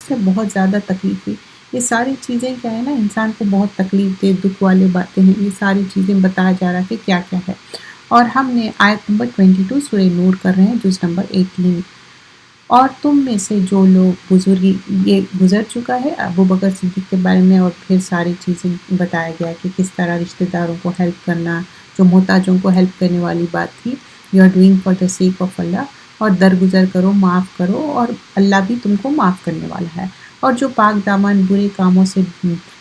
سے بہت زیادہ تکلیف ہوئی. یہ ساری چیزیں کیا ہے نا، انسان کو بہت تکلیف دے، دکھ والے باتیں ہیں. یہ ساری چیزیں بتایا جا رہا کہ کیا کیا ہے. اور ہم نے آیت نمبر 22 سورہ نور کر رہے ہیں، جز نمبر 18. اور تم میں سے جو لوگ بزرگی، یہ گزر چکا ہے ابو بکر صدیق کے بارے میں، اور پھر ساری چیزیں بتایا گیا کہ کس طرح رشتہ داروں کو ہیلپ کرنا، جو محتاجوں کو ہیلپ کرنے والی بات تھی. You are doing for the sake of Allah. اور درگزر کرو، معاف کرو، اور اللہ بھی تم کو معاف کرنے والا ہے. اور جو پاک دامن برے کاموں سے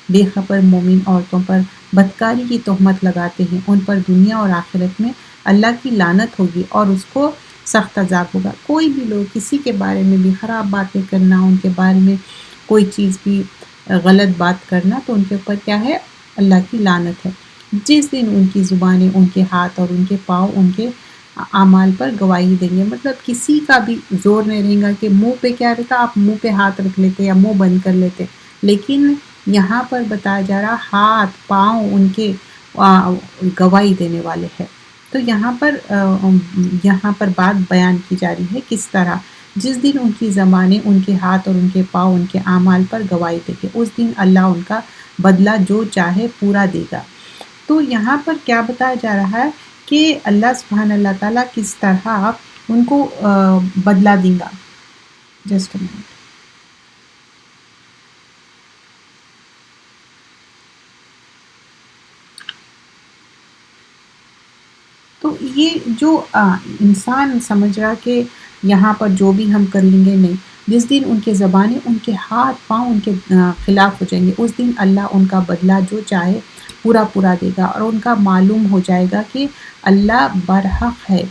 بے خبر مومن عورتوں پر بدکاری کی تہمت لگاتے ہیں، ان پر دنیا اور آخرت میں اللہ کی لعنت ہوگی اور اس کو سخت عذاب ہوگا. کوئی بھی لوگ کسی کے بارے میں بھی خراب باتیں کرنا، ان کے بارے میں کوئی چیز بھی غلط بات کرنا، تو ان کے اوپر کیا ہے؟ اللہ کی لعنت ہے. جس دن ان کی زبانیں، ان کے ہاتھ اور ان کے پاؤں ان کے اعمال پر گواہی دیں گے. مطلب کسی کا بھی زور نہیں رہے گا کہ منہ پہ کیا رہتا، آپ منہ پہ ہاتھ رکھ لیتے یا منہ بند کر لیتے. لیکن یہاں پر بتایا جا رہا ہاتھ پاؤں ان کے گواہی دینے والے ہیں. تو یہاں پر بات بیان کی جا رہی ہے کس طرح جس دن ان کی زبانیں، ان کے ہاتھ اور ان کے پاؤں ان کے اعمال پر گواہی دے گے، اس دن اللہ ان کا بدلہ جو چاہے پورا دے گا. تو یہاں پر کیا بتایا جا رہا ہے کہ اللہ سبحانہ اللہ تعالیٰ کس طرح ان کو بدلہ دیں گا. Just minute. تو یہ جو انسان سمجھ رہا کہ یہاں پر جو بھی ہم کر لیں گے، نہیں، جس دن ان کے زبانیں، ان کے ہاتھ پاؤں ان کے خلاف ہو جائیں گے، اس دن اللہ ان کا بدلہ جو چاہے پورا پورا دے گا. اور ان کا معلوم ہو جائے گا کہ اللہ برحق ہے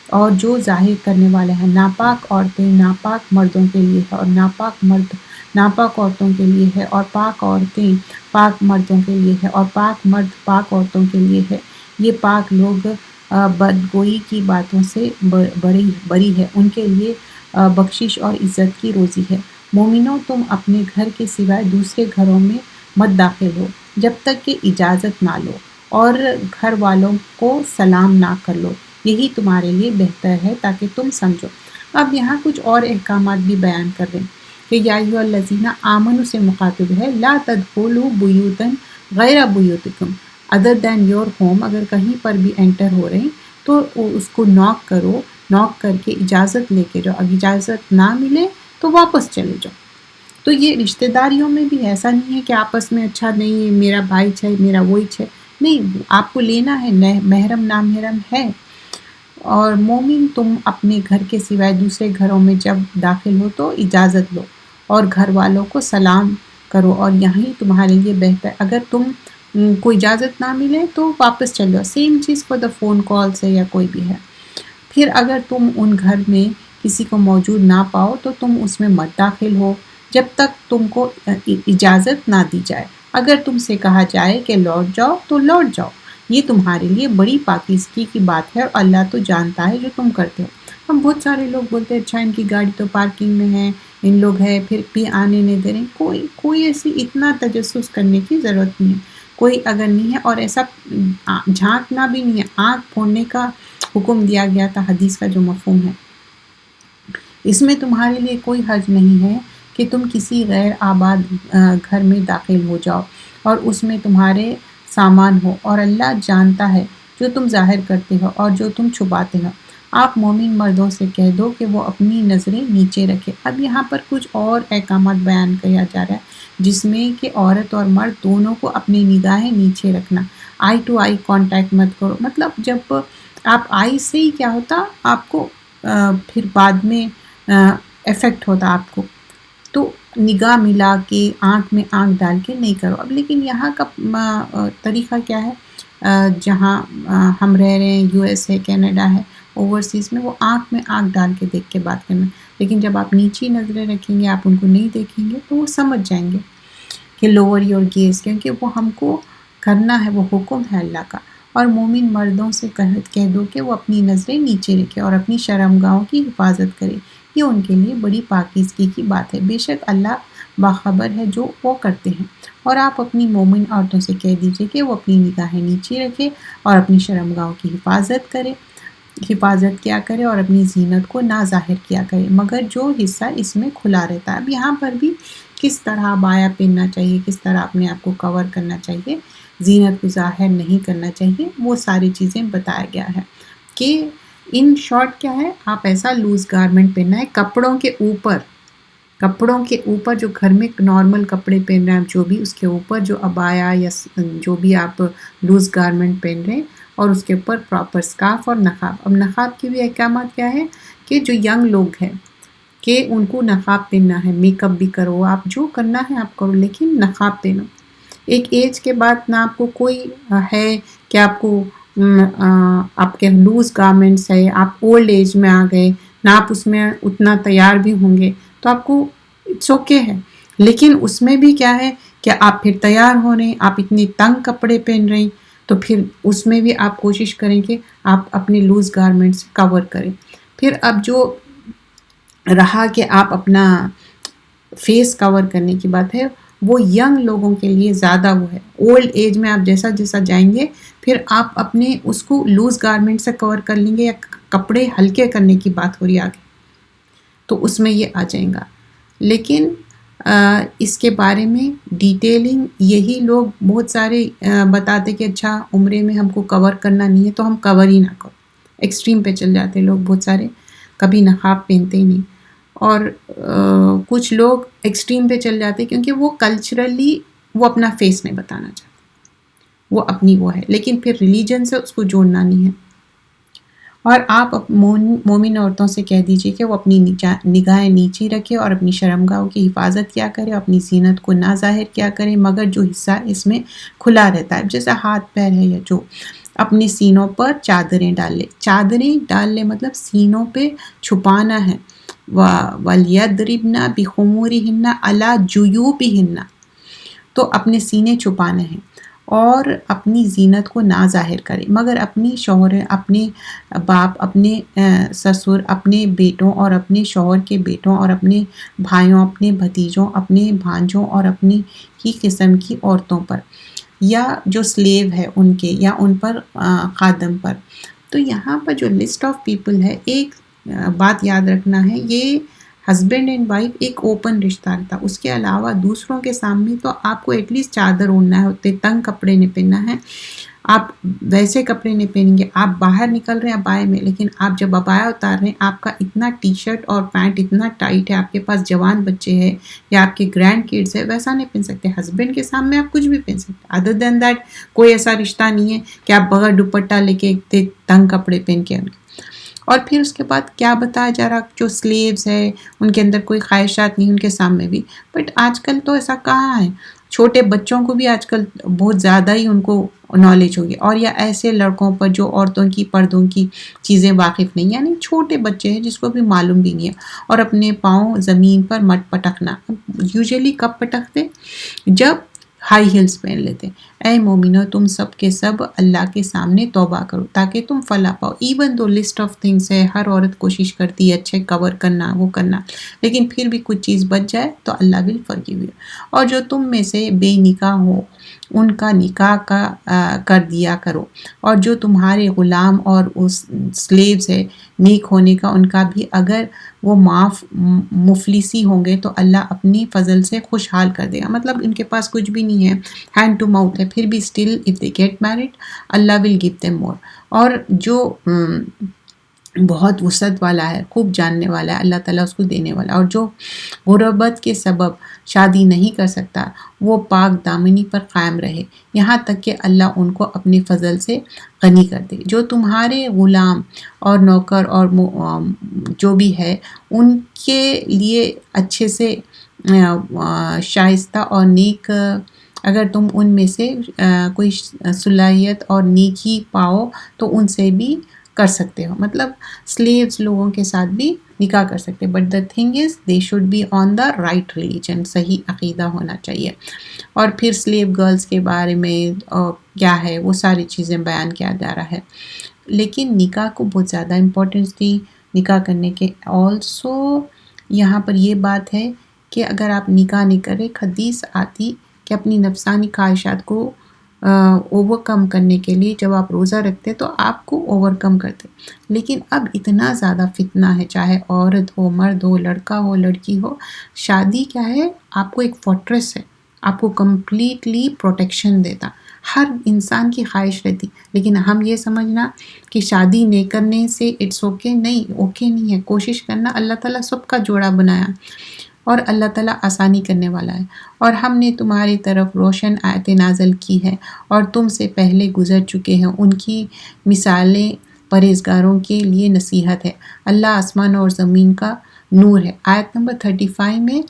اور جو ظاہر کرنے والے ہیں. ناپاک عورتیں ناپاک مردوں کے لیے ہے، اور ناپاک مرد ناپاک عورتوں کے لیے ہے، اور پاک عورتیں پاک مردوں کے لیے ہے، اور پاک مرد پاک عورتوں کے لیے ہے. یہ پاک لوگ بدگوئی کی باتوں سے بری ہے، ان کے لیے بخشش اور عزت کی روزی ہے. مومنوں، تم اپنے گھر کے سوائے دوسرے گھروں میں مت داخل ہو جب تک کہ اجازت نہ لو، اور گھر والوں کو سلام نہ کر لو. یہی تمہارے لیے بہتر ہے تاکہ تم سمجھو. اب یہاں کچھ اور احکامات بھی بیان کر رہے ہیں کہ یا ایھا الذین آمنوا سے مخاطب ہے، لا تدخلوا بیوتا غیر بیوتکم ادر دین یور ہوم. اگر کہیں پر بھی انٹر ہو رہے ہیں تو اس کو ناک کرو، ناک کر کے اجازت لے کے جاؤ. اگر اجازت نہ ملے تو واپس چلے جاؤ. تو یہ رشتہ داریوں میں بھی ایسا نہیں ہے کہ آپس میں اچھا نہیں میرا بھائی ہے میرا وہی ہے، نہیں، آپ کو لینا ہے، محرم نامحرم ہے. اور مومن، تم اپنے گھر کے سوائے دوسرے گھروں میں جب داخل ہو تو اجازت لو اور گھر والوں کو سلام کرو، اور یہی تمہارے لیے بہتر. اگر تم کو اجازت نہ ملے تو واپس چل جاؤ. سیم چیز فور دا فون کال سے یا کوئی بھی ہے. پھر اگر تم ان گھر میں کسی کو موجود نہ پاؤ تو تم اس میں مت داخل ہو جب تک تم کو اجازت نہ دی جائے. اگر تم سے کہا جائے کہ لوٹ جاؤ تو لوٹ جاؤ. یہ تمہارے لیے بڑی پاکیزگی کی بات ہے، اور اللہ تو جانتا ہے جو تم کرتے ہو. ہم بہت سارے لوگ بولتے ہیں اچھا ان کی گاڑی تو پارکنگ میں ہے، ان لوگ ہے پھر بھی آنے نہیں دے رہے. کوئی ایسی اتنا تجسس کرنے کی ضرورت نہیں ہے. کوئی اگر نہیں ہے، اور ایسا جھانکنا بھی نہیں ہے. آنکھ پھوڑنے کا حکم دیا گیا تھا، حدیث کا جو مفہوم ہے، اس میں تمہارے لیے کوئی حرج نہیں ہے کہ تم کسی غیر آباد گھر میں داخل ہو جاؤ اور اس میں تمہارے سامان ہو، اور اللہ جانتا ہے جو تم ظاہر کرتے ہو اور جو تم چھپاتے ہو. آپ مومن مردوں سے کہہ دو کہ وہ اپنی نظریں نیچے رکھے. اب یہاں پر کچھ اور احکامات بیان کیا جا رہا ہے جس میں کہ عورت اور مرد دونوں کو اپنی نگاہیں نیچے رکھنا. آئی ٹو آئی کانٹیکٹ مت کرو. مطلب جب آپ آئی سے ہی کیا ہوتا، آپ کو پھر بعد میں افیکٹ ہوتا آپ کو. تو نگاہ ملا کے آنکھ میں آنکھ ڈال کے نہیں کرو. اب لیکن یہاں کا طریقہ کیا ہے، جہاں ہم رہ رہے ہیں، یو ایس ہے، کینیڈا ہے، اوورسیز میں، وہ آنکھ میں آنکھ ڈال کے دیکھ کے بات کرنا. لیکن جب آپ نیچی نظریں رکھیں گے، آپ ان کو نہیں دیکھیں گے تو وہ سمجھ جائیں گے کہ لوور یور گیز، کیونکہ وہ ہم کو کرنا ہے، وہ حکم ہے اللہ کا. اور مومن مردوں سے کہہ دو کہ وہ اپنی نظریں نیچے رکھے اور اپنی شرمگاہوں کی حفاظت کرے. یہ ان کے لیے بڑی پاکیزگی کی بات ہے. بے شک اللہ باخبر ہے جو وہ کرتے ہیں. اور آپ اپنی مومن عورتوں سے کہہ دیجئے کہ وہ اپنی نگاہیں نیچے رکھے اور اپنی شرمگاہوں کی حفاظت کیا کرے اور اپنی زینت کو نہ ظاہر کیا کرے، مگر جو حصہ اس میں کھلا رہتا ہے. اب یہاں پر بھی کس طرح بایا پہننا چاہیے، کس طرح اپنے آپ کو کور کرنا چاہیے، زینت کو ظاہر نہیں کرنا چاہیے، وہ ساری چیزیں بتایا گیا ہے کہ ان شارٹ کیا ہے، آپ ایسا لوز گارمنٹ پہننا ہے کپڑوں کے اوپر جو گھر میں نارمل کپڑے پہن رہے ہیں جو بھی، اس کے اوپر جو عبایا یا جو بھی آپ لوز گارمنٹ پہن رہے ہیں، اور اس کے اوپر پراپر سکارف اور نقاب. اب نقاب کے بھی احکامات کیا ہے کہ جو ینگ لوگ ہیں کہ ان کو نقاب پہننا ہے، میک اپ بھی کرو، آپ جو کرنا ہے آپ کرو، لیکن نقاب پہنو. ایک ایج کے بعد نہ آپ کو کوئی ہے کہ آپ کو آپ کے لوز گارمنٹس ہے، آپ اولڈ ایج میں آ گئے، نہ آپ اس میں اتنا تیار بھی ہوں گے تو آپ کو اٹس اوکے ہے. لیکن اس میں بھی کیا ہے کہ آپ پھر تیار ہو رہے ہیں، آپ اتنے تنگ کپڑے پہن رہے ہیں، تو پھر اس میں بھی آپ کوشش کریں کہ آپ اپنے لوز گارمنٹ سے کور کریں. پھر اب جو رہا کہ آپ اپنا فیس کور کرنے کی بات ہے، وہ ینگ لوگوں کے لیے زیادہ وہ ہے. اولڈ ایج میں آپ جیسا جیسا جائیں گے پھر آپ اپنے اس کو لوز گارمنٹ سے کور کر لیں گے، یا کپڑے ہلکے کرنے کی بات ہو رہی ہے آگے، تو اس میں یہ آ جائیں گا. لیکن اس کے بارے میں ڈیٹیلنگ یہی لوگ بہت سارے بتاتے کہ اچھا عمرے میں ہم کو کور کرنا نہیں ہے تو ہم کور ہی نہ کرو. ایکسٹریم پہ چل جاتے لوگ بہت سارے، کبھی نقاب پہنتے ہی نہیں. اور کچھ لوگ ایکسٹریم پہ چل جاتے کیونکہ وہ کلچرلی وہ اپنا فیس نہیں بتانا چاہتے، وہ اپنی وہ ہے، لیکن پھر ریلیجن سے اس کو جوڑنا نہیں ہے. اور آپ مومن عورتوں سے کہہ دیجئے کہ وہ اپنی نگاہیں نیچی رکھے اور اپنی شرمگاہوں کی حفاظت کیا کرے، اپنی زینت کو نہ ظاہر کیا کرے، مگر جو حصہ اس میں کھلا رہتا ہے جیسے ہاتھ پیر ہے، یا جو اپنے سینوں پر چادریں ڈال لے مطلب سینوں پہ چھپانا ہے. وَلْيَضْرِبْنَ بِخُمُورِهِنَّ عَلَى جُيُوبِهِنَّ، تو اپنے سینے چھپانے ہیں اور اپنی زینت کو نہ ظاہر کرے، مگر اپنی شوہر، اپنے باپ، اپنے سسر، اپنے بیٹوں اور اپنے شوہر کے بیٹوں اور اپنے بھائیوں، اپنے بھتیجوں، اپنے بھانجوں اور اپنی ہی قسم کی عورتوں پر، یا جو سلیو ہے ان کے، یا ان پر خادم پر. تو یہاں پر جو لسٹ آف پیپل ہے، ایک بات یاد رکھنا ہے، یہ ہسبینڈ اینڈ وائف ایک اوپن رشتہ تھا. اس کے علاوہ دوسروں کے سامنے تو آپ کو ایٹ لیسٹ چادر اوڑھنا ہے، اتنے تنگ کپڑے نہیں پہننا ہے، آپ ویسے کپڑے نہیں پہنیں گے. آپ باہر نکل رہے ہیں ابائے میں، لیکن آپ جب ابایا اتار رہے ہیں آپ کا اتنا ٹی شرٹ اور پینٹ اتنا ٹائٹ ہے، آپ کے پاس جوان بچے ہیں یا آپ کے گرینڈ کڈس ہے، ویسا نہیں پہن سکتے. ہسبینڈ کے سامنے آپ کچھ بھی پہن سکتے. ادر دین دیٹ کوئی ایسا رشتہ نہیں ہے کہ آپ بغیر دوپٹہ لے کے اتنے تنگ کپڑے پہن کے. اور پھر اس کے بعد کیا بتایا جا رہا، جو سلیوز ہے ان کے اندر کوئی خواہشات نہیں، ان کے سامنے بھی. بٹ آج کل تو ایسا کہاں ہے، چھوٹے بچوں کو بھی آج کل بہت زیادہ ہی ان کو نالج ہوگی، اور یا ایسے لڑکوں پر جو عورتوں کی پردوں کی چیزیں واقف نہیں، یعنی چھوٹے بچے ہیں جس کو بھی معلوم بھی نہیں ہے، اور اپنے پاؤں زمین پر مت پٹکنا. یوزلی کب پٹکتے؟ جب ہائی ہیلز پہن لیتے. اے مومنو تم سب کے سب اللہ کے سامنے توبہ کرو تاکہ تم فلاح پاؤ. Even though list of things ہے، ہر عورت کوشش کرتی ہے اچھے کور کرنا، وہ کرنا، لیکن پھر بھی کچھ چیز بچ جائے تو اللہ ول فرگیو یو. اور جو تم میں سے بے نکاح ہو ان کا نکاح کر دیا کرو، اور جو تمہارے غلام اور اس سلیوز ہے نیک ہونے کا ان کا بھی، اگر وہ مفلسی ہوں گے تو اللہ اپنی فضل سے خوشحال کر دے گا. مطلب ان کے پاس کچھ بھی نہیں ہے، ہینڈ ٹو ماؤتھ ہے، پھر بھی still if they get married Allah will give them more. اور جو بہت وسعت والا ہے، خوب جاننے والا ہے، اللہ تعالیٰ اس کو دینے والا ہے. اور جو غربت کے سبب شادی نہیں کر سکتا وہ پاک دامنی پر قائم رہے یہاں تک کہ اللہ ان کو اپنے فضل سے غنی کر دے. جو تمہارے غلام اور نوکر اور جو بھی ہے ان کے لیے اچھے سے شائستہ اور نیک، اگر تم ان میں سے کوئی صلاحیت اور نیکی پاؤ تو ان سے بھی کر سکتے ہو. مطلب سلیوز لوگوں کے ساتھ بھی نکاح کر سکتے، but the thing is they should be on the right religion, صحیح عقیدہ ہونا چاہیے. اور پھر سلیو گرلز کے بارے میں کیا ہے وہ ساری چیزیں بیان کیا جا رہا ہے. لیکن نکاح کو بہت زیادہ امپورٹنس دی نکاح کرنے کے. آلسو یہاں پر یہ بات ہے کہ اگر آپ نکاح نہیں کرے، حدیث آتی کہ اپنی نفسانی خواہشات کو اوور کم کرنے کے لیے جب آپ روزہ رکھتے تو آپ کو اوور کم کرتے، لیکن اب اتنا زیادہ فتنہ ہے، چاہے عورت ہو، مرد ہو، لڑکا ہو، لڑکی ہو، شادی کیا ہے، آپ کو ایک فورٹریس ہے، آپ کو کمپلیٹلی پروٹیکشن دیتا، ہر انسان کی خواہش رہتی، لیکن ہم یہ سمجھنا کہ شادی نہیں کرنے سے اٹس اوکے، نہیں، اوکے نہیں ہے، کوشش کرنا، اللہ تعالیٰ سب کا جوڑا بنایا اور اللہ تعالیٰ آسانی کرنے والا ہے، اور ہم نے تمہاری طرف روشن آیتیں نازل کی ہے اور تم سے پہلے گزر چکے ہیں، ان کی مثالیں پرہیزگاروں کے لیے نصیحت ہے، اللہ آسمان اور زمین کا نور ہے۔ آیت نمبر 35 میں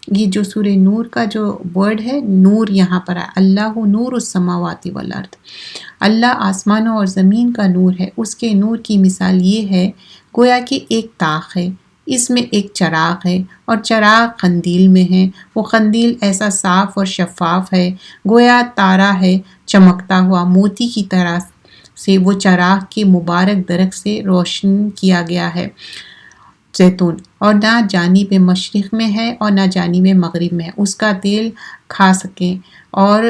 یہ جو سورہ نور کا جو ورڈ ہے، نور یہاں پر ہے، اللہ نور السماوات والارض، اللہ آسمانوں اور زمین کا نور ہے، اس کے نور کی مثال یہ ہے گویا کہ ایک طاق ہے، اس میں ایک چراغ ہے اور چراغ قندیل میں ہے، وہ قندیل ایسا صاف اور شفاف ہے گویا تارا ہے چمکتا ہوا موتی کی طرح سے، وہ چراغ کے مبارک درخت سے روشن کیا گیا ہے، زیتون، اور نہ جانب مشرق میں ہے اور نہ جانب مغرب میں ہے، اس کا تیل کھا سکیں اور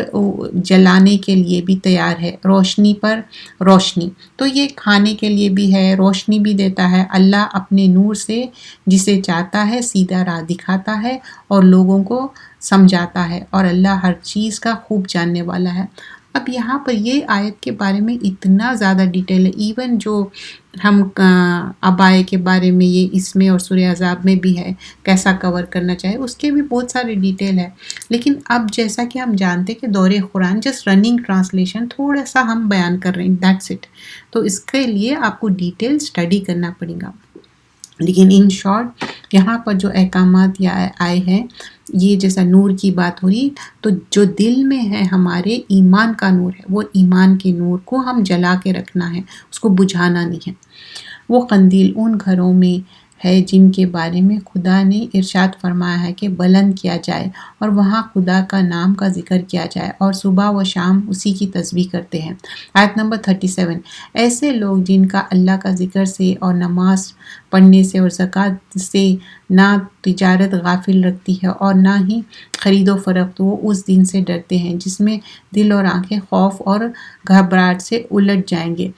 جلانے کے لیے بھی تیار ہے، روشنی پر روشنی، تو یہ کھانے کے لیے بھی ہے، روشنی بھی دیتا ہے، اللہ اپنے نور سے جسے چاہتا ہے سیدھا راہ دکھاتا ہے اور لوگوں کو سمجھاتا ہے، اور اللہ ہر چیز کا خوب جاننے والا ہے۔ اب یہاں پر یہ آیت کے بارے میں اتنا زیادہ ڈیٹیل ہے، ایون جو ہم ابائے کے بارے میں یہ اس میں اور سورہ احزاب میں بھی ہے، کیسا کور کرنا چاہے، اس کے بھی بہت سارے ڈیٹیل ہے، لیکن اب جیسا کہ ہم جانتے کہ دور قرآن جسٹ رننگ ٹرانسلیشن تھوڑا سا ہم بیان کر رہے ہیں، دیٹس اٹ، تو اس کے لیے آپ کو ڈیٹیل اسٹڈی کرنا پڑے گا، لیکن ان شارٹ یہاں پر جو احکامات آئے ہیں، یہ جیسا نور کی بات ہو رہی، تو جو دل میں ہے ہمارے ایمان کا نور ہے، وہ ایمان کے نور کو ہم جلا کے رکھنا ہے، اس کو بجھانا نہیں ہے۔ وہ قندیل ان گھروں میں ہے جن کے بارے میں خدا نے ارشاد فرمایا ہے کہ بلند کیا جائے اور وہاں خدا کا نام کا ذکر کیا جائے اور صبح و شام اسی کی تسبیح کرتے ہیں۔ آیت نمبر 37، ایسے لوگ جن کا اللہ کا ذکر سے اور نماز پڑھنے سے اور زکوٰۃ سے نہ تجارت غافل رکھتی ہے اور نہ ہی خرید و فروخت، وہ اس دن سے ڈرتے ہیں جس میں دل اور آنکھیں خوف اور گھبراہٹ سے الٹ جائیں گے،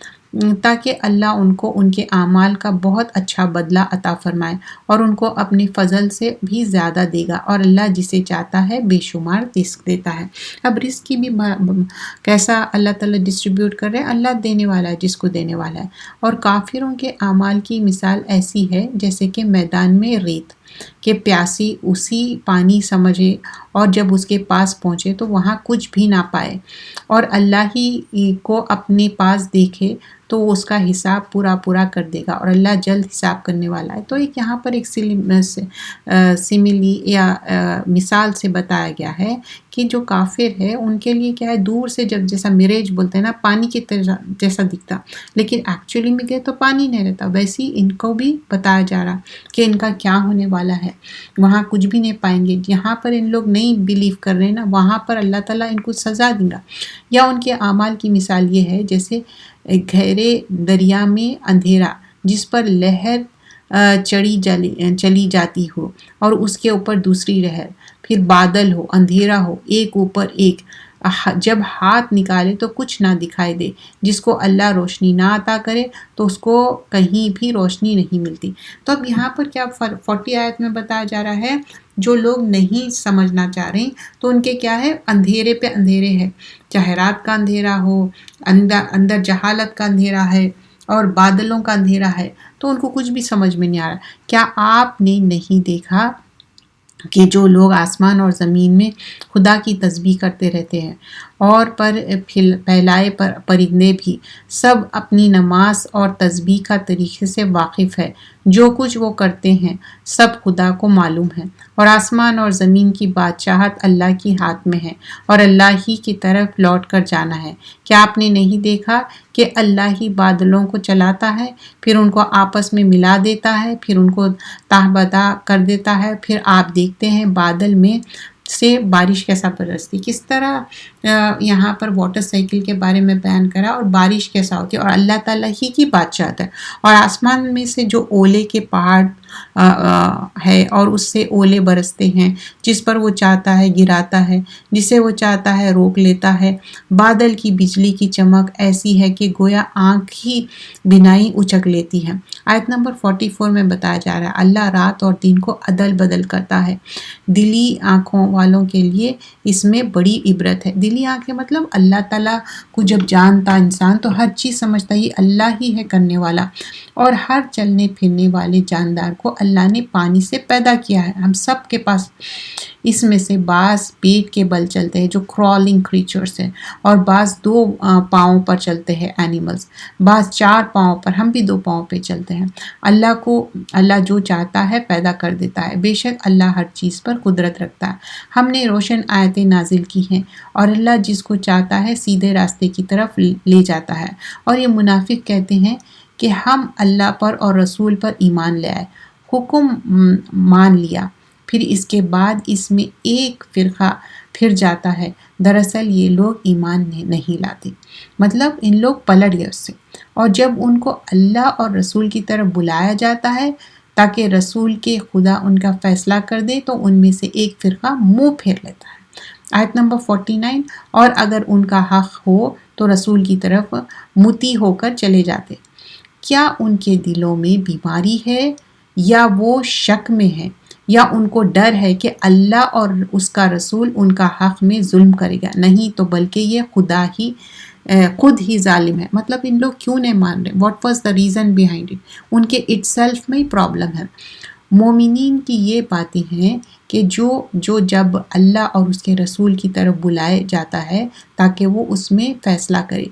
تاکہ اللہ ان کو ان کے اعمال کا بہت اچھا بدلہ عطا فرمائے اور ان کو اپنے فضل سے بھی زیادہ دے گا، اور اللہ جسے چاہتا ہے بے شمار رزق دیتا ہے۔ اب رزق کی بھی کیسا اللہ تعالیٰ ڈسٹریبیوٹ کر رہے ہیں، اللہ دینے والا ہے جس کو دینے والا ہے، اور کافروں کے اعمال کی مثال ایسی ہے جیسے کہ میدان میں ریت کہ پیاسی اسی پانی سمجھے اور جب اس کے پاس پہنچے تو وہاں کچھ بھی نہ پائے، اور اللہ ہی کو اپنے پاس دیکھے تو اس کا حساب پورا کر دے گا، اور اللہ جلد حساب کرنے والا ہے۔ تو ایک یہاں پر ایک سملی یا مثال سے بتایا گیا ہے کہ جو کافر ہے ان کے لیے کیا ہے، دور سے جب جیسا میریج بولتے ہیں نا، پانی کی جیسا دکھتا، لیکن ایکچولی میں گئے تو پانی نہیں رہتا، ویسے ہی ان کو بھی بتایا جا رہا کہ ان کا کیا ہونے والا ہے، وہاں کچھ بھی نہیں پائیں گے، جہاں پر ان لوگ نہیں بلیو کر رہے نا، وہاں پر اللہ تعالیٰ ان کو سزا دیں گا۔ یا ان کے اعمال کی مثال یہ ہے جیسے گہرے دریا میں اندھیرا جس پر لہر چلی جاتی ہو اور اس کے اوپر دوسری لہر، پھر بادل ہو، اندھیرا ہو، ایک اوپر ایک، جب ہاتھ نکالے تو کچھ نہ دکھائی دے، جس کو اللہ روشنی نہ عطا کرے تو اس کو کہیں بھی روشنی نہیں ملتی۔ تو اب یہاں پر کیا 40 آیت میں بتایا جا رہا ہے، جو لوگ نہیں سمجھنا چاہ رہے تو ان کے کیا ہے، اندھیرے پہ اندھیرے ہے، چاہے رات کا اندھیرا ہو، اندر جہالت کا اندھیرا ہے اور بادلوں کا اندھیرا ہے، تو ان کو کچھ بھی سمجھ میں نہیں آ رہا۔ کیا آپ نے نہیں دیکھا کہ جو لوگ آسمان اور زمین میں خدا کی تسبیح کرتے رہتے ہیں اور پر پھیلائے پرندے بھی سب اپنی نماز اور تسبیح کا طریقے سے واقف ہے، جو کچھ وہ کرتے ہیں سب خدا کو معلوم ہے، اور آسمان اور زمین کی بادشاہت اللہ کی ہاتھ میں ہے اور اللہ ہی کی طرف لوٹ کر جانا ہے۔ کیا آپ نے نہیں دیکھا کہ اللہ ہی بادلوں کو چلاتا ہے، پھر ان کو آپس میں ملا دیتا ہے، پھر ان کو تہبدہ کر دیتا ہے، پھر آپ دیکھتے ہیں بادل میں سے بارش کیسا برستی، کس طرح یہاں پر واٹر سائیکل کے بارے میں بیان کرا، اور بارش کیسا ہوتی ہے، اور اللہ تعالیٰ ہی کی بادشاہت ہے، اور آسمان میں سے جو اولے کے پہاڑ ہے اور اس سے اولے برستے ہیں، جس پر وہ چاہتا ہے گراتا ہے، جسے وہ چاہتا ہے روک لیتا ہے۔ بادل کی بجلی کی چمک ایسی ہے کہ گویا آنکھ ہی بینائی اچک لیتی ہے۔ آیت نمبر 44 میں بتایا جا رہا ہے اللہ رات اور دن کو عدل بدل کرتا ہے۔ دلی آنکھوں والوں کے لیے اس میں بڑی عبرت ہے۔ دلی آنکھیں مطلب اللہ تعالیٰ کو جب جانتا انسان تو ہر چیز سمجھتا یہ اللہ ہی ہے کرنے والا، اور ہر چلنے پھرنے والے جاندار کو اللہ نے پانی سے پیدا کیا ہے۔ ہم سب کے پاس اس میں سے بعض پیٹ کے بل چلتے ہیں جو کرالنگ کریچرز ہیں، اور بعض 2 پاؤں پر چلتے ہیں اینیملز، بعض 4 پاؤں پر، ہم بھی 2 پاؤں پہ چلتے ہیں۔ اللہ جو چاہتا ہے پیدا کر دیتا ہے، بے شک اللہ ہر چیز پر قدرت رکھتا ہے۔ ہم نے روشن آیتیں نازل کی ہیں اور اللہ جس کو چاہتا ہے سیدھے راستے کی طرف لے جاتا ہے۔ اور یہ منافق کہتے ہیں کہ ہم اللہ پر اور رسول پر ایمان لے آئے، حکم مان لیا، پھر اس کے بعد اس میں ایک فرقہ پھر جاتا ہے۔ دراصل یہ لوگ ایمان نہیں لاتے، مطلب ان لوگ پلٹ گئے اس سے، اور جب ان کو اللہ اور رسول کی طرف بلایا جاتا ہے تاکہ رسول کے خدا ان کا فیصلہ کر دے تو ان میں سے ایک فرقہ منہ پھیر لیتا ہے۔ آیت نمبر 49 اور اگر ان کا حق ہو تو رسول کی طرف متی ہو کر چلے جاتے۔ کیا ان کے دلوں میں بیماری ہے یا وہ شک میں ہے یا ان کو ڈر ہے کہ اللہ اور اس کا رسول ان کا حق میں ظلم کرے گا؟ نہیں تو بلکہ یہ خود ہی ظالم ہے۔ مطلب ان لوگ کیوں نہیں مان رہے؟ What was the reason behind it? ان کے اٹ سیلف میں ہی پرابلم ہے۔ مومنین کی یہ باتیں ہیں کہ جو جب اللہ اور اس کے رسول کی طرف بلائے جاتا ہے تاکہ وہ اس میں فیصلہ کرے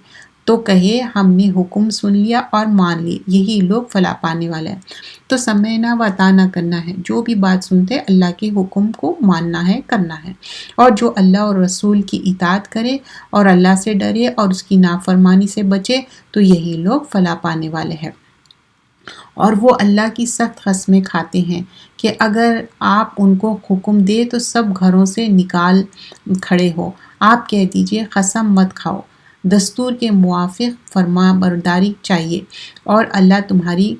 تو کہے ہم نے حکم سن لیا اور مان لیے، یہی لوگ فلاح پانے والے ہیں۔ تو سمعنا و اطعنا کرنا ہے، جو بھی بات سنتے اللہ کے حکم کو ماننا ہے، کرنا ہے، اور جو اللہ اور رسول کی اطاعت کرے اور اللہ سے ڈرے اور اس کی نافرمانی سے بچے تو یہی لوگ فلاح پانے والے ہیں۔ اور وہ اللہ کی سخت قسمیں کھاتے ہیں کہ اگر آپ ان کو حکم دے تو سب گھروں سے نکال کھڑے ہو، آپ کہہ دیجئے قسم مت کھاؤ، دستور کے موافق فرما برداری چاہیے، اور اللہ تمہاری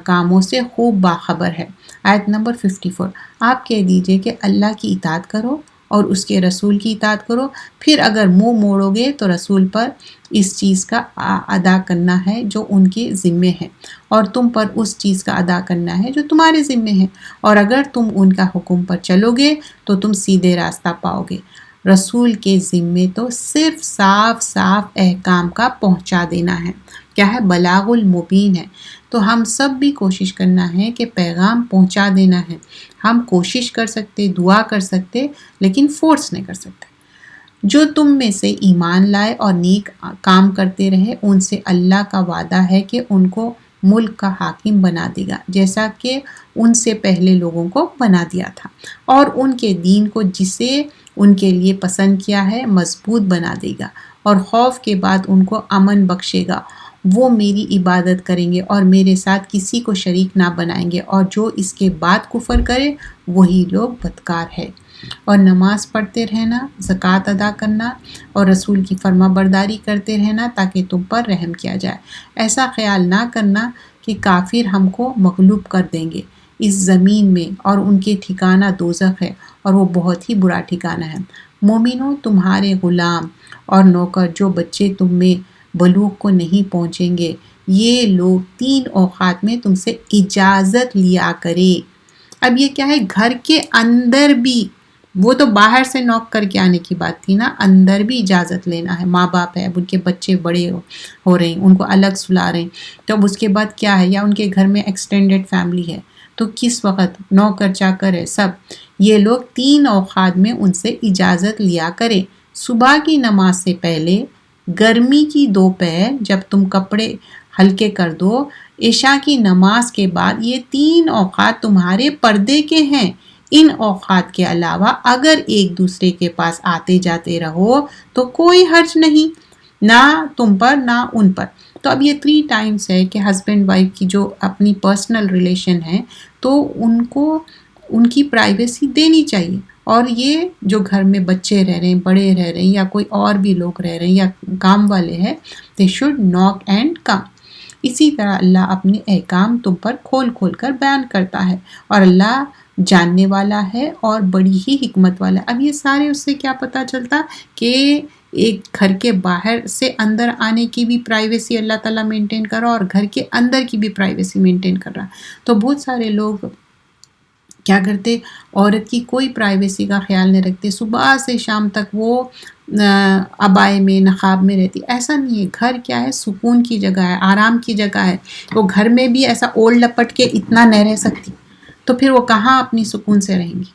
کاموں سے خوب باخبر ہے۔ آیت نمبر 54 آپ کہہ دیجئے کہ اللہ کی اطاعت کرو اور اس کے رسول کی اطاعت کرو، پھر اگر منہ موڑو گے تو رسول پر اس چیز کا ادا کرنا ہے جو ان کے ذمے ہے، اور تم پر اس چیز کا ادا کرنا ہے جو تمہارے ذمے ہے، اور اگر تم ان کا حکم پر چلو گے تو تم سیدھے راستہ پاؤ گے۔ رسول کے ذمے تو صرف صاف احکام کا پہنچا دینا ہے، کیا ہے؟ بلاغ المبین ہے۔ تو ہم سب بھی کوشش کرنا ہے کہ پیغام پہنچا دینا ہے۔ ہم کوشش کر سکتے، دعا کر سکتے، لیکن فورس نہیں کر سکتے۔ جو تم میں سے ایمان لائے اور نیک کام کرتے رہے ان سے اللہ کا وعدہ ہے کہ ان کو ملک کا حاکم بنا دے گا جیسا کہ ان سے پہلے لوگوں کو بنا دیا تھا، اور ان کے دین کو جسے ان کے لیے پسند کیا ہے مضبوط بنا دے گا، اور خوف کے بعد ان کو امن بخشے گا۔ وہ میری عبادت کریں گے اور میرے ساتھ کسی کو شریک نہ بنائیں گے، اور جو اس کے بعد کفر کرے وہی لوگ بدکار ہے۔ اور نماز پڑھتے رہنا، زکوٰۃ ادا کرنا اور رسول کی فرما برداری کرتے رہنا تاکہ تم پر رحم کیا جائے۔ ایسا خیال نہ کرنا کہ کافر ہم کو مغلوب کر دیں گے اس زمین میں، اور ان کے ٹھکانہ دوزخ ہے اور وہ بہت ہی برا ٹھکانہ ہے۔ مومنوں، تمہارے غلام اور نوکر جو بچے تم میں بلوغ کو نہیں پہنچیں گے، یہ لوگ 3 اوقات میں تم سے اجازت لیا کرے۔ اب یہ کیا ہے؟ گھر کے اندر بھی، وہ تو باہر سے نوک کر کے آنے کی بات تھی نا، اندر بھی اجازت لینا ہے۔ ماں باپ ہے، اب ان کے بچے بڑے ہو رہے ہیں، ان کو الگ سلا رہے ہیں، تو اب اس کے بعد کیا ہے؟ یا ان کے گھر میں ایکسٹینڈڈ فیملی ہے تو کس وقت نوکر چاکر ہے سب، یہ لوگ 3 اوقات میں ان سے اجازت لیا کرے۔ صبح کی نماز سے پہلے، گرمی کی دوپہر جب تم کپڑے ہلکے کر دو، عشاء کی نماز کے بعد، یہ 3 اوقات تمہارے پردے کے ہیں۔ ان اوقات کے علاوہ اگر ایک دوسرے کے پاس آتے جاتے رہو تو کوئی حرج نہیں، نہ تم پر نہ ان پر۔ تو اب یہ 3 ٹائمز ہے کہ ہسبینڈ وائف کی جو اپنی پرسنل ریلیشن ہے تو ان کو ان کی پرائیویسی دینی چاہیے، اور یہ جو گھر میں بچے رہ رہے ہیں، بڑے رہ رہے ہیں، یا کوئی اور بھی لوگ رہ رہے ہیں یا کام والے ہیں، they should knock and come۔ اسی طرح اللہ اپنے احکام تم پر کھول کھول کر بیان کرتا ہے، اور اللہ جاننے والا ہے اور بڑی ہی حکمت والا ہے۔ اب یہ سارے اس سے کیا پتہ چلتا کہ ایک گھر کے باہر سے اندر آنے کی بھی پرائیویسی اللہ تعالیٰ مینٹین کر رہا اور گھر کے اندر کی بھی پرائیویسی مینٹین کر رہا۔ تو بہت سارے لوگ کیا کرتے، عورت کی کوئی پرائیویسی کا خیال نہیں رکھتے، صبح سے شام تک وہ عبائے میں نقاب میں رہتی۔ ایسا نہیں ہے، گھر کیا ہے، سکون کی جگہ ہے، آرام کی جگہ ہے۔ وہ گھر میں بھی ایسا اوڑھ لپٹ کے اتنا نہیں رہ سکتی، تو پھر وہ کہاں اپنی سکون سے رہیں گی۔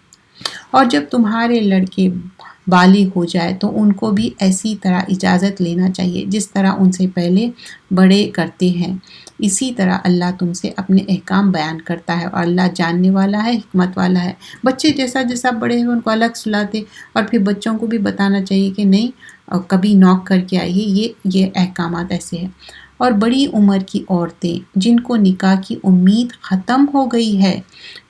اور جب تمہارے لڑکے بالغ ہو جائے تو ان کو بھی ایسی طرح اجازت لینا چاہیے جس طرح ان سے پہلے بڑے کرتے ہیں۔ اسی طرح اللہ تم سے اپنے احکام بیان کرتا ہے، اور اللہ جاننے والا ہے، حکمت والا ہے۔ بچے جیسا جیسا بڑے ہیں ان کو الگ سلاتے، اور پھر بچوں کو بھی بتانا چاہیے کہ نہیں، کبھی نوک کر کے آئیے، یہ احکامات ایسے ہیں۔ اور بڑی عمر کی عورتیں جن کو نکاح کی امید ختم ہو گئی ہے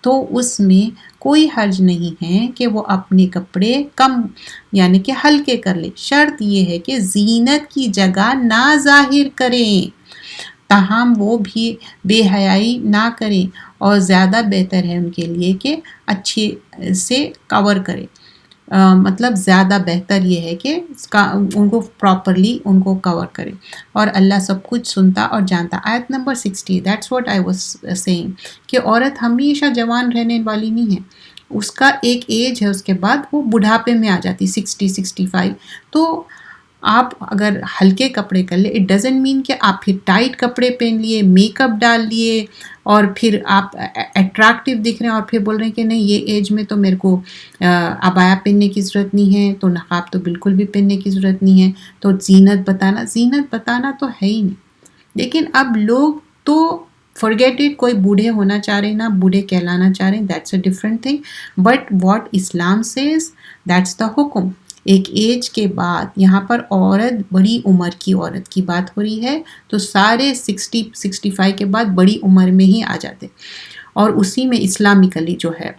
تو اس میں کوئی حرج نہیں ہے کہ وہ اپنے کپڑے کم یعنی کہ ہلکے کر لیں۔ شرط یہ ہے کہ زینت کی جگہ نہ ظاہر کریں، تاہم وہ بھی بے حیائی نہ کریں، اور زیادہ بہتر ہے ان کے لیے کہ اچھے سے کور کریں۔ مطلب زیادہ بہتر یہ ہے کہ ان کو پراپرلی ان کو کور کرے، اور اللہ سب کچھ سنتا اور جانتا۔ آیت نمبر 60، that's what I was saying, کہ عورت ہمیشہ جوان رہنے والی نہیں ہے، اس کا ایک ایج ہے، اس کے بعد وہ بڑھاپے میں آ جاتی، 60-65۔ تو آپ اگر ہلکے کپڑے کر لیں، اٹ ڈزنٹ مین کہ آپ پھر ٹائٹ کپڑے پہن لیے، میک اپ ڈال لیے، اور پھر آپ اٹریکٹیو دکھ رہے ہیں، اور پھر بول رہے ہیں کہ نہیں یہ ایج میں تو میرے کو عبایا پہننے کی ضرورت نہیں ہے، تو نقاب تو بالکل بھی پہننے کی ضرورت نہیں ہے۔ تو زینت بتانا تو ہے ہی نہیں۔ لیکن اب لوگ تو forget it، کوئی بوڑھے ہونا چاہ رہے ہیں، نہ بوڑھے کہلانا چاہ رہے ہیں، that's a different thing، but what Islam says that's the حکم۔ ایک ایج کے بعد یہاں پر عورت، بڑی عمر کی عورت کی بات ہو رہی ہے، تو سارے 60-65 کے بعد بڑی عمر میں ہی آ جاتے، اور اسی میں اسلامکلی جو ہے،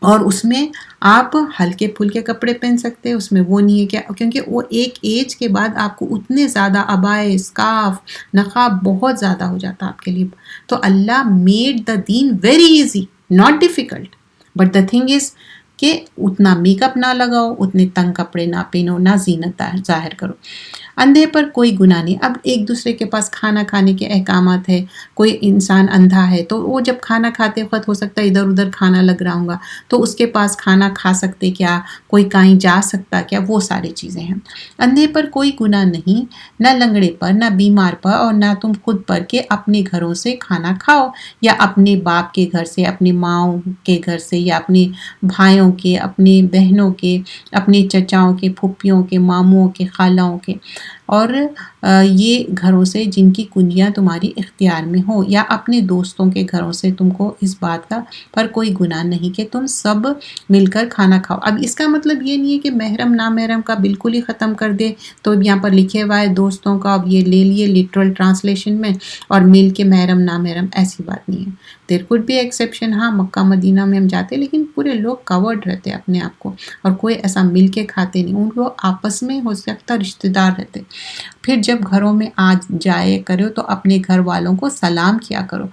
اور اس میں آپ ہلکے پھلکے کپڑے پہن سکتے ہیں، اس میں وہ نہیں ہے کہ کیونکہ وہ ایک ایج کے بعد آپ کو اتنے زیادہ عبائے، اسکارف، نقاب بہت زیادہ ہو جاتا آپ کے لیے۔ تو Allah made the deen very easy, not difficult, but the thing is کہ اتنا میک اپ نہ لگاؤ، اتنے تنگ کپڑے نہ پہنو، نہ زینت ظاہر کرو۔ اندھے پر کوئی گناہ نہیں۔ اب ایک دوسرے کے پاس کھانا کھانے کے احکامات ہے، کوئی انسان اندھا ہے تو وہ جب کھانا کھاتے وقت ہو سکتا ہے ادھر ادھر کھانا لگ رہا ہوگا، تو اس کے پاس کھانا کھا سکتے کیا، کوئی کہیں جا سکتا کیا، وہ ساری چیزیں ہیں۔ اندھے پر کوئی گناہ نہیں، نہ لنگڑے پر، نہ بیمار پر، اور نہ تم خود پر کہ اپنے گھروں سے کھانا کھاؤ، یا اپنے باپ کے گھر سے، اپنے ماؤں کے گھر سے، یا اپنے بھائیوں کے، اپنے بہنوں کے، اپنے چچاؤں کے، پھپھیوں کے، ماموں کے، خالاؤں کے، اور یہ گھروں سے جن کی کنجیاں تمہاری اختیار میں ہو، یا اپنے دوستوں کے گھروں سے۔ تم کو اس بات کا پر کوئی گناہ نہیں کہ تم سب مل کر کھانا کھاؤ۔ اب اس کا مطلب یہ نہیں ہے کہ محرم نامحرم کا بالکل ہی ختم کر دے، تو یہاں پر لکھے ہوا ہے دوستوں کا، اب یہ لے لیے لٹرل ٹرانسلیشن میں، اور مل کے محرم نامحرم، ایسی بات نہیں ہے۔ دیر کوڈ بی ایکسیپشن، ہاں مکہ مدینہ میں ہم جاتے لیکن پورے لوگ کورڈ رہتے اپنے آپ کو، اور کوئی ایسا مل کے کھاتے نہیں، ان کو آپس میں ہو سکتا رشتہ دار رہتے۔ پھر جب گھروں میں آ جائے کرو تو اپنے گھر والوں کو سلام کیا کرو،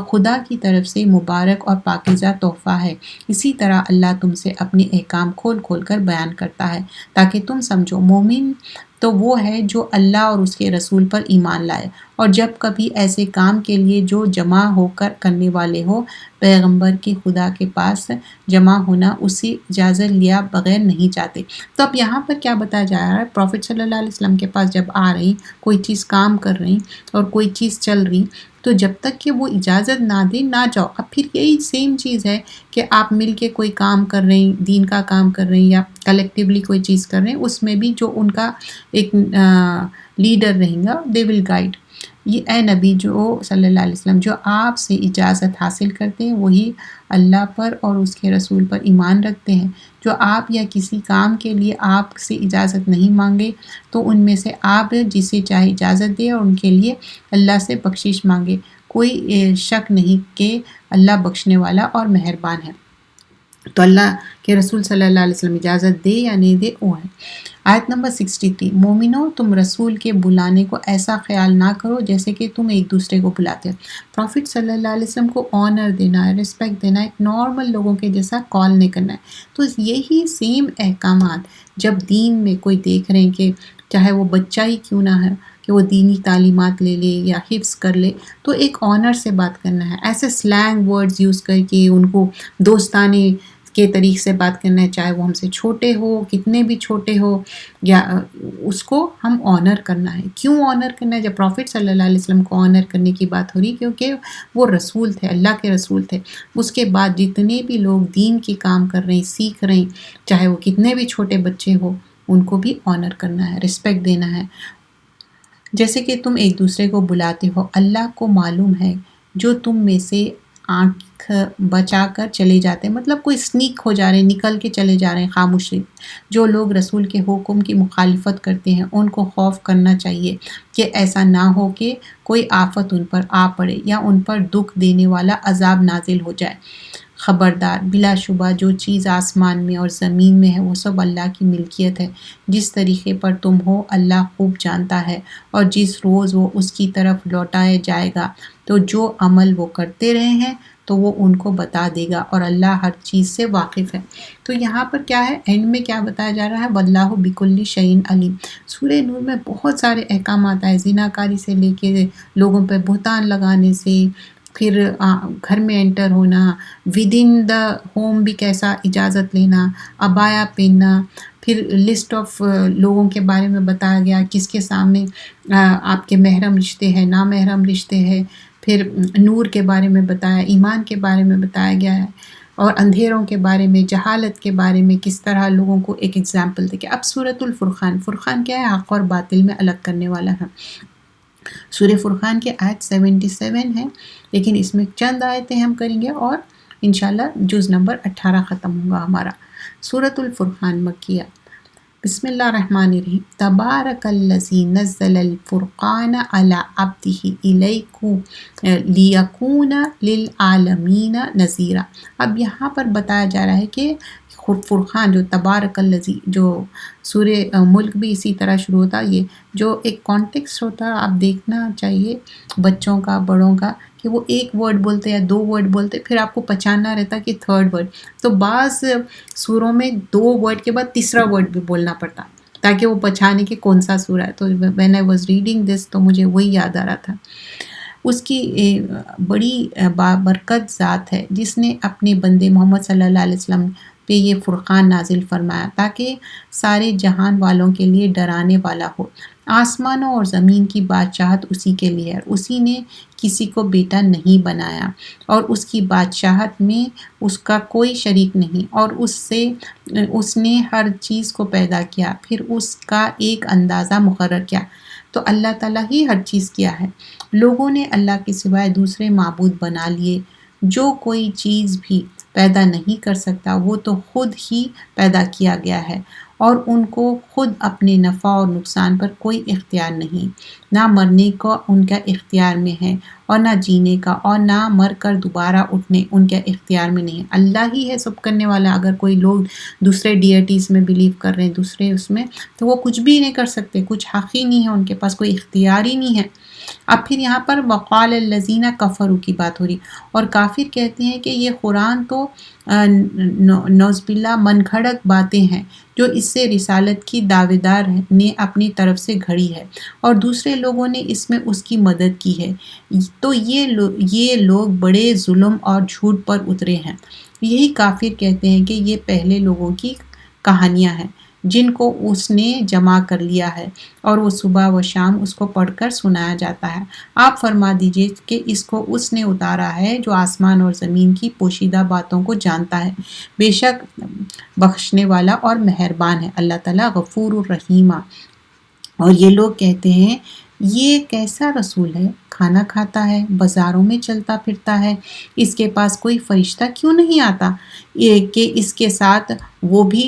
خدا کی طرف سے مبارک اور پاکیزہ تحفہ ہے۔ اسی طرح اللہ تم سے اپنے احکام کھول کھول کر بیان کرتا ہے تاکہ تم سمجھو۔ مومن تو وہ ہے جو اللہ اور اس کے رسول پر ایمان لائے، اور جب کبھی ایسے کام کے لیے جو جمع ہو کر کرنے والے ہو، پیغمبر کے خدا کے پاس جمع ہونا اسے اجازت لیا بغیر نہیں چاہتے۔ تو اب یہاں پر کیا بتایا جا رہا ہے، پروفٹ صلی اللہ علیہ وسلم کے پاس جب آ رہی، کوئی چیز کام کر رہی اور کوئی چیز چل رہی، تو جب تک کہ وہ اجازت نہ دے نہ جاؤ۔ اب پھر یہی سیم چیز ہے کہ آپ مل کے کوئی کام کر رہے ہیں، دین کا کام کر رہے ہیں، یا کلیکٹیولی کوئی چیز کر رہے ہیں، اس میں بھی جو ان کا ایک لیڈر رہیں گا، دے ول گائیڈ۔ یہ اے نبی جو صلی اللہ علیہ وسلم، جو آپ سے اجازت حاصل کرتے ہیں وہی اللہ پر اور اس کے رسول پر ایمان رکھتے ہیں۔ جو آپ یا کسی کام کے لیے آپ سے اجازت نہیں مانگے تو ان میں سے آپ جسے چاہے اجازت دے اور ان کے لیے اللہ سے بخشش مانگے۔ کوئی شک نہیں کہ اللہ بخشنے والا اور مہربان ہے۔ تو اللہ کے رسول صلی اللہ علیہ وسلم اجازت دے یا نہیں دے وہ ہے۔ آیت نمبر 63، مومنو تم رسول کے بلانے کو ایسا خیال نہ کرو جیسے کہ تم ایک دوسرے کو بلاتے ہو۔ پروفٹ صلی اللہ علیہ وسلم کو آنر دینا ہے، رسپیکٹ دینا ہے، ایک نارمل لوگوں کے جیسا کال نہیں کرنا ہے۔ تو یہی سیم احکامات جب دین میں کوئی دیکھ رہے ہیں کہ چاہے وہ بچہ ہی کیوں نہ ہے کہ وہ دینی تعلیمات لے لے یا حفظ کر لے، تو ایک آنر سے بات کرنا ہے، ایسے سلینگ ورڈز یوز کر کے ان کو دوستانے کے طریق سے بات کرنا ہے، چاہے وہ ہم سے چھوٹے ہو، کتنے بھی چھوٹے ہو، یا اس کو ہم آنر کرنا ہے۔ کیوں آنر کرنا ہے؟ جب پروفٹ صلی اللہ علیہ وسلم کو آنر کرنے کی بات ہو رہی، کیونکہ وہ رسول تھے، اللہ کے رسول تھے۔ اس کے بعد جتنے بھی لوگ دین کی کام کر رہے ہیں، سیکھ رہے ہیں، چاہے وہ کتنے بھی چھوٹے بچے ہو، ان کو بھی آنر کرنا ہے، رسپیکٹ دینا ہے۔ جیسے کہ تم ایک دوسرے کو بلاتے ہو، اللہ کو معلوم ہے جو تم میں سے آنکھ بچا کر چلے جاتے ہیں، مطلب کوئی سنیک ہو جا رہے ہیں، نکل کے چلے جا رہے ہیں خاموشی۔ جو لوگ رسول کے حکم کی مخالفت کرتے ہیں ان کو خوف کرنا چاہیے کہ ایسا نہ ہو کہ کوئی آفت ان پر آ پڑے یا ان پر دکھ دینے والا عذاب نازل ہو جائے۔ خبردار، بلا شبہ جو چیز آسمان میں اور زمین میں ہے وہ سب اللہ کی ملکیت ہے۔ جس طریقے پر تم ہو اللہ خوب جانتا ہے، اور جس روز وہ اس کی طرف لوٹایا جائے گا تو جو عمل وہ کرتے رہے ہیں تو وہ ان کو بتا دے گا، اور اللہ ہر چیز سے واقف ہے۔ تو یہاں پر کیا ہے، اینڈ میں کیا بتایا جا رہا ہے، واللہ بکل شیء علیم۔ سورہ نور میں بہت سارے احکامات آئے، زناکاری سے لے کے لوگوں پہ بہتان لگانے سے، پھر گھر میں انٹر ہونا، ود ان دا ہوم بھی کیسا اجازت لینا، عبایا پہننا، پھر لسٹ آف لوگوں کے بارے میں بتایا گیا کس کے سامنے آپ کے محرم رشتے ہیں، نامحرم رشتے ہیں، پھر نور کے بارے میں بتایا، ایمان کے بارے میں بتایا گیا ہے، اور اندھیروں کے بارے میں، جہالت کے بارے میں کس طرح لوگوں کو ایک ایگزامپل دے کے۔ اب سورۃ الفرقان، فرقان کیا ہے؟ حق اور باطل میں الگ کرنے والا ہے۔ سورہ فرقان کے آیت 77 ہے، لیکن اس میں چند آیتیں ہم کریں گے اور انشاءاللہ جز نمبر 18 ختم ہوگا ہمارا۔ سورۃ الفرقان مکیہ۔ بسم اللہ الرحمن الرحیم۔ تبارک الذی نزل الفرقان علی عبدہ لیکون للعالمین نذیرا۔ اب یہاں پر بتایا جا رہا ہے کہ فرقان جو تبارک الذی، جو سورہ ملک بھی اسی طرح شروع ہوتا، یہ جو ایک کانٹیکسٹ ہوتا آپ دیکھنا چاہیے بچوں کا، بڑوں کا، کہ وہ ایک ورڈ بولتے یا دو ورڈ بولتے، پھر آپ کو پہچاننا رہتا کہ تھرڈ ورڈ۔ تو بعض سوروں میں دو ورڈ کے بعد تیسرا ورڈ بھی بولنا پڑتا تاکہ وہ پہچانے کہ کون سا سورہ ہے۔ تو when I was reading this تو مجھے وہی یاد آ رہا تھا۔ اس کی بڑی بابرکت ذات ہے جس نے اپنے بندے محمد صلی اللہ علیہ وسلم پہ یہ فرقان نازل فرمایا تاکہ سارے جہان والوں کے لیے ڈرانے والا ہو۔ آسمانوں اور زمین کی بادشاہت اسی کے لیے ہے، اسی نے کسی کو بیٹا نہیں بنایا، اور اس کی بادشاہت میں اس کا کوئی شریک نہیں، اور اس نے ہر چیز کو پیدا کیا، پھر اس کا ایک اندازہ مقرر کیا۔ تو اللہ تعالیٰ ہی ہر چیز کیا ہے۔ لوگوں نے اللہ کے سوائے دوسرے معبود بنا لیے۔ جو کوئی چیز بھی پیدا نہیں کر سکتا وہ تو خود ہی پیدا کیا گیا ہے، اور ان کو خود اپنے نفع اور نقصان پر کوئی اختیار نہیں۔ نہ مرنے کا ان کا اختیار میں ہے اور نہ جینے کا، اور نہ مر کر دوبارہ اٹھنے ان کے اختیار میں نہیں ہے۔ اللہ ہی ہے سب کرنے والا۔ اگر کوئی لوگ دوسرے ڈیٹیز میں بلیو کر رہے ہیں، دوسرے اس میں، تو وہ کچھ بھی نہیں کر سکتے، کچھ حق ہی نہیں ہے، ان کے پاس کوئی اختیار ہی نہیں ہے۔ اب پھر یہاں پر وقال الذین کفروا کی بات ہو رہی، اور کافر کہتے ہیں کہ یہ قرآن تو نعوذ باللہ من گھڑت باتیں ہیں جو اس سے رسالت کی دعوے دار نے اپنی طرف سے گھڑی ہے، اور دوسرے لوگوں نے اس میں اس کی مدد کی ہے، تو یہ لوگ بڑے ظلم اور جھوٹ پر اترے ہیں۔ یہی کافر کہتے ہیں کہ یہ پہلے لوگوں کی کہانیاں ہیں جن کو اس نے جمع کر لیا ہے، اور وہ صبح و شام اس کو پڑھ کر سنایا جاتا ہے۔ آپ فرما دیجئے کہ اس کو اس نے اتارا ہے جو آسمان اور زمین کی پوشیدہ باتوں کو جانتا ہے، بے شک بخشنے والا اور مہربان ہے اللہ تعالیٰ غفور الرحیم۔ اور یہ لوگ کہتے ہیں یہ کیسا رسول ہے، کھانا کھاتا ہے، بازاروں میں چلتا پھرتا ہے، اس کے پاس کوئی فرشتہ کیوں نہیں آتا کہ اس کے ساتھ وہ بھی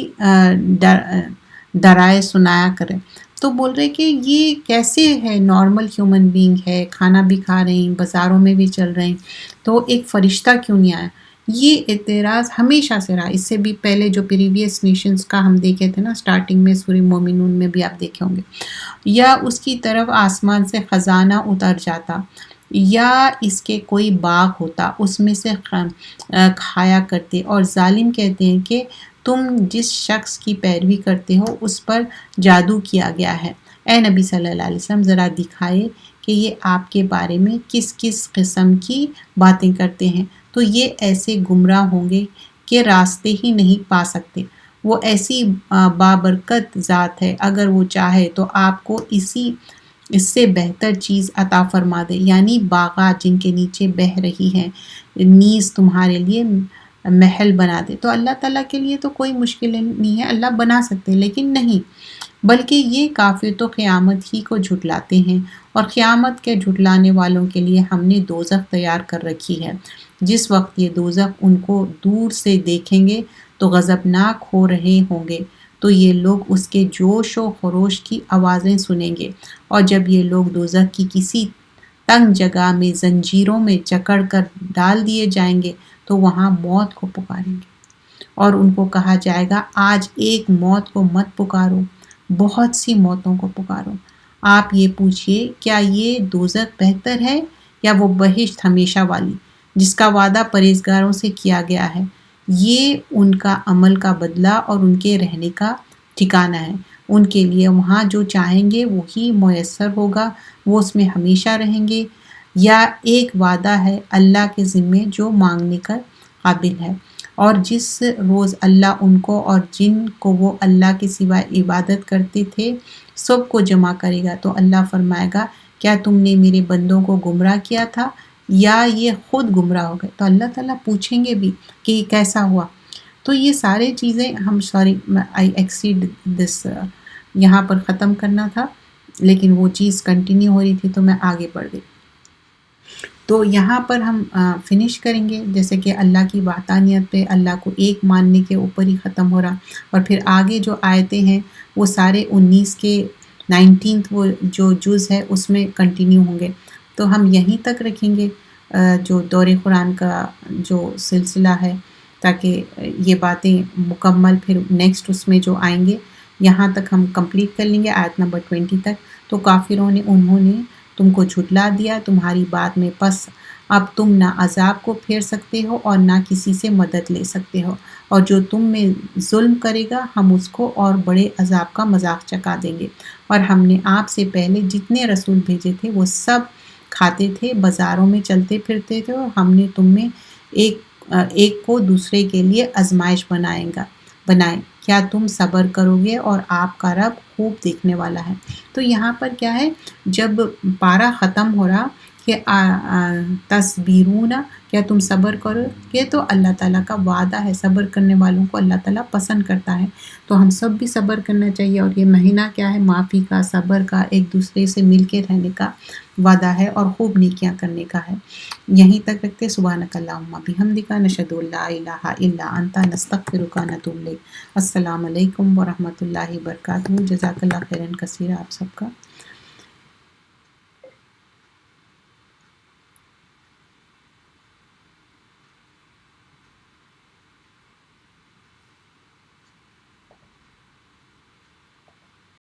ڈرائے سنایا کرے۔ تو بول رہے کہ یہ کیسے ہے، نارمل ہیومن بینگ ہے، کھانا بھی کھا رہے ہیں، بازاروں میں بھی چل رہے ہیں، تو ایک فرشتہ کیوں نہیں آیا؟ یہ اعتراض ہمیشہ سے رہا، اس سے بھی پہلے جو پریویس نیشنز کا ہم دیکھے تھے نا سٹارٹنگ میں سورہ مومنون میں بھی آپ دیکھے ہوں گے، یا اس کی طرف آسمان سے خزانہ اتر جاتا، یا اس کے کوئی باغ ہوتا اس میں سے کھایا کرتے، اور ظالم کہتے ہیں کہ تم جس شخص کی پیروی کرتے ہو اس پر جادو کیا گیا ہے، اے نبی صلی اللہ علیہ وسلم ذرا دکھائے کہ یہ آپ کے بارے میں کس کس قسم کی باتیں کرتے ہیں، تو یہ ایسے گمراہ ہوں گے کہ راستے ہی نہیں پا سکتے۔ وہ ایسی بابرکت ذات ہے، اگر وہ چاہے تو آپ کو اس سے بہتر چیز عطا فرما دے، یعنی باغات جن کے نیچے بہہ رہی ہیں، نیز تمہارے لیے محل بنا دے۔ تو اللہ تعالیٰ کے لیے تو کوئی مشکل نہیں ہے، اللہ بنا سکتے، لیکن نہیں، بلکہ یہ کافر تو قیامت ہی کو جھٹلاتے ہیں، اور قیامت کے جھٹلانے والوں کے لیے ہم نے دوزخ تیار کر رکھی ہے۔ جس وقت یہ دوزخ ان کو دور سے دیکھیں گے تو غضبناک ہو رہے ہوں گے، تو یہ لوگ اس کے جوش و خروش کی آوازیں سنیں گے، اور جب یہ لوگ دوزخ کی کسی تنگ جگہ میں زنجیروں میں جکڑ کر ڈال دیے جائیں گے تو وہاں موت کو پکاریں گے، اور ان کو کہا جائے گا آج ایک موت کو مت پکارو، بہت سی موتوں کو پکارو۔ آپ یہ پوچھئے کیا یہ دوزخ بہتر ہے یا وہ بہشت ہمیشہ والی جس کا وعدہ پرہیزگاروں سے کیا گیا ہے؟ یہ ان کا عمل کا بدلہ اور ان کے رہنے کا ٹھکانہ ہے، ان کے لیے وہاں جو چاہیں گے وہی میسر ہوگا، وہ اس میں ہمیشہ رہیں گے، یا ایک وعدہ ہے اللہ کے ذمے جو مانگنے کا قابل ہے، اور جس روز اللہ ان کو اور جن کو وہ اللہ کے سوا عبادت کرتے تھے سب کو جمع کرے گا، تو اللہ فرمائے گا کیا تم نے میرے بندوں کو گمراہ کیا تھا یا یہ خود گمراہ ہو گئے؟ تو اللہ تعالیٰ پوچھیں گے بھی کہ یہ کیسا ہوا۔ تو یہ سارے چیزیں آئی ایکسیڈ دس، یہاں پر ختم کرنا تھا لیکن وہ چیز کنٹینیو ہو رہی تھی تو میں آگے بڑھ گئی۔ تو یہاں پر ہم فنش کریں گے، جیسے کہ اللہ کی وحدانیت پہ، اللہ کو ایک ماننے کے اوپر ہی ختم ہو رہا، اور پھر آگے جو آیتیں ہیں وہ سارے 19 کے 19 وہ جو جز ہے اس میں کنٹینیو ہوں گے۔ تو ہم یہیں تک رکھیں گے جو دور قرآن کا جو سلسلہ ہے، تاکہ یہ باتیں مکمل پھر نیکسٹ اس میں جو آئیں گے یہاں تک ہم کمپلیٹ کر لیں گے، آیت نمبر 20 تک۔ تو کافروں نے انہوں نے تم کو جھٹلا دیا تمہاری بات میں، پس اب تم نہ عذاب کو پھیر سکتے ہو اور نہ کسی سے مدد لے سکتے ہو، اور جو تم میں ظلم کرے گا ہم اس کو اور بڑے عذاب کا مذاق چکا دیں گے۔ اور ہم نے آپ سے پہلے جتنے رسول بھیجے تھے وہ سب کھاتے تھے، بازاروں میں چلتے پھرتے تھے، اور ہم نے تم میں ایک کو دوسرے کے لیے آزمائش بنائے، کیا تم صبر کرو گے اور آپ کا رب خوب دیکھنے والا ہے۔ تو یہاں پر کیا ہے، جب پارہ ختم ہو رہا کہ تصبرون، کیا تم صبر کرو گے، تو اللہ تعالیٰ کا وعدہ ہے صبر کرنے والوں کو اللہ تعالیٰ پسند کرتا ہے، تو ہم سب بھی صبر کرنا چاہیے۔ اور یہ مہینہ کیا ہے، معافی کا، صبر کا، ایک دوسرے سے مل کے رہنے کا وعدہ ہے اور خوب نیکیاں کرنے کا ہے۔ یہیں تک رکھتے، سبحانک اللہم بحمدک، نشہد ان لا الہ الا انت، نستغفرک و نتوب الیک۔ السلام علیکم ورحمۃ اللہ وبرکاتہ۔ جزاک اللہ خیرا کثیرا آپ سب کا۔